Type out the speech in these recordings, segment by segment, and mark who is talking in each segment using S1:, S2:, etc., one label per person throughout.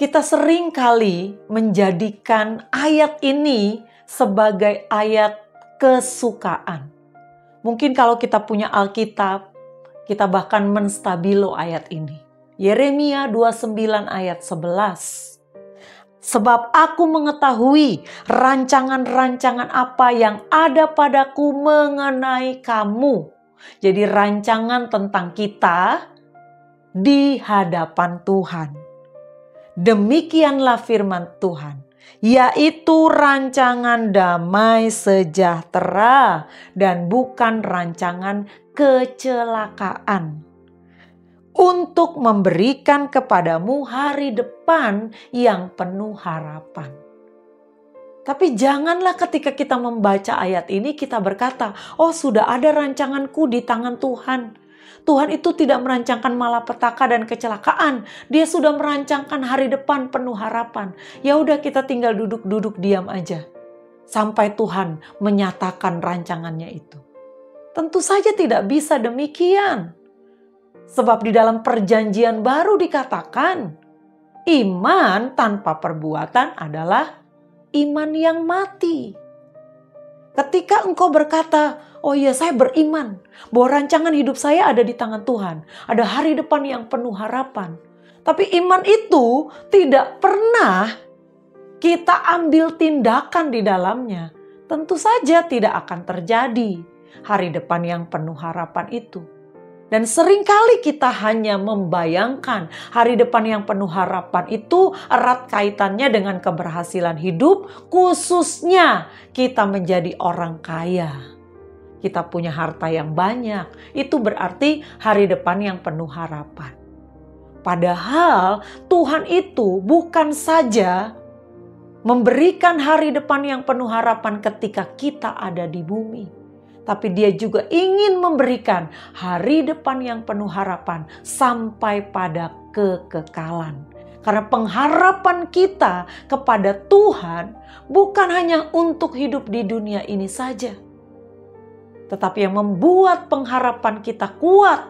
S1: Kita sering kali menjadikan ayat ini sebagai ayat kesukaan. Mungkin kalau kita punya Alkitab, kita bahkan menstabilo ayat ini. Yeremia 29 ayat 11. Sebab aku mengetahui rancangan-rancangan apa yang ada padaku mengenai kamu. Jadi rancangan tentang kita di hadapan Tuhan. Demikianlah firman Tuhan, yaitu rancangan damai sejahtera dan bukan rancangan kecelakaan, untuk memberikan kepadamu hari depan yang penuh harapan. Tapi janganlah ketika kita membaca ayat ini kita berkata, oh sudah ada rancanganku di tangan Tuhan. Tuhan itu tidak merancangkan malapetaka dan kecelakaan. Dia sudah merancangkan hari depan penuh harapan. Ya udah kita tinggal duduk-duduk diam aja. Sampai Tuhan menyatakan rancangannya itu. Tentu saja tidak bisa demikian. Sebab di dalam perjanjian baru dikatakan, iman tanpa perbuatan adalah iman yang mati. Ketika engkau berkata, oh iya saya beriman bahwa rancangan hidup saya ada di tangan Tuhan. Ada hari depan yang penuh harapan. Tapi iman itu tidak pernah kita ambil tindakan di dalamnya. Tentu saja tidak akan terjadi hari depan yang penuh harapan itu. Dan seringkali kita hanya membayangkan hari depan yang penuh harapan itu erat kaitannya dengan keberhasilan hidup, khususnya kita menjadi orang kaya. Kita punya harta yang banyak, itu berarti hari depan yang penuh harapan. Padahal Tuhan itu bukan saja memberikan hari depan yang penuh harapan ketika kita ada di bumi. Tapi dia juga ingin memberikan hari depan yang penuh harapan sampai pada kekekalan. Karena pengharapan kita kepada Tuhan bukan hanya untuk hidup di dunia ini saja. Tetapi yang membuat pengharapan kita kuat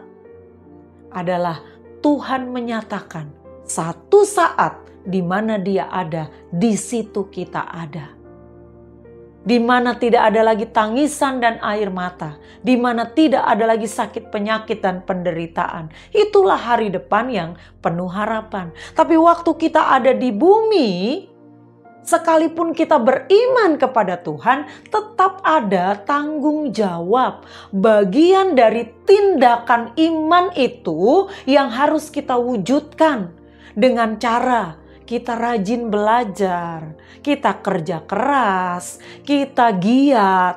S1: adalah Tuhan menyatakan satu saat di mana dia ada, di situ kita ada. Di mana tidak ada lagi tangisan dan air mata, di mana tidak ada lagi sakit penyakit dan penderitaan. Itulah hari depan yang penuh harapan. Tapi waktu kita ada di bumi, sekalipun kita beriman kepada Tuhan, tetap ada tanggung jawab. Bagian dari tindakan iman itu yang harus kita wujudkan dengan cara kita rajin belajar, kita kerja keras, kita giat,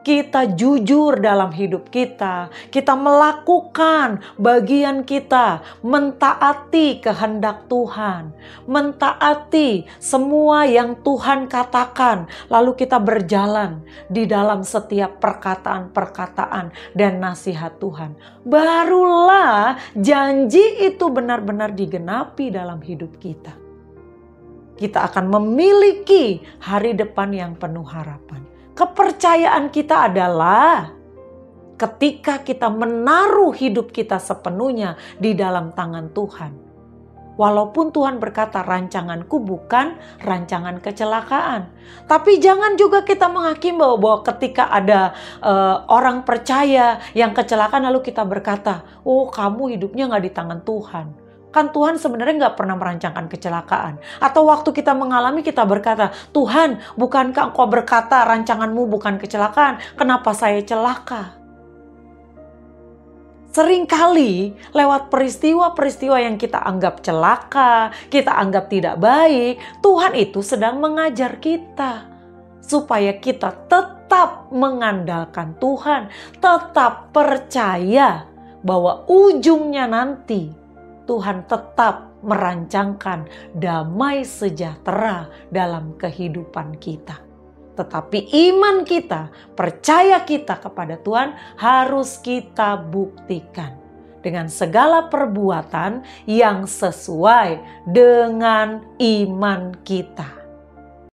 S1: kita jujur dalam hidup kita melakukan bagian kita, mentaati kehendak Tuhan, mentaati semua yang Tuhan katakan, lalu kita berjalan di dalam setiap perkataan-perkataan dan nasihat Tuhan. Barulah janji itu benar-benar digenapi dalam hidup kita. Kita akan memiliki hari depan yang penuh harapan. Kepercayaan kita adalah ketika kita menaruh hidup kita sepenuhnya di dalam tangan Tuhan. Walaupun Tuhan berkata rancanganku bukan rancangan kecelakaan. Tapi jangan juga kita menghakimi bahwa ketika ada orang percaya yang kecelakaan lalu kita berkata, oh kamu hidupnya gak di tangan Tuhan. Kan Tuhan sebenarnya gak pernah merancangkan kecelakaan. Atau waktu kita mengalami kita berkata, Tuhan bukankah engkau berkata rancanganmu bukan kecelakaan? Kenapa saya celaka? Seringkali lewat peristiwa-peristiwa yang kita anggap celaka, kita anggap tidak baik, Tuhan itu sedang mengajar kita. Supaya kita tetap mengandalkan Tuhan, tetap percaya bahwa ujungnya nanti Tuhan tetap merancangkan damai sejahtera dalam kehidupan kita. Tetapi iman kita, percaya kita kepada Tuhan harus kita buktikan dengan segala perbuatan yang sesuai dengan iman kita.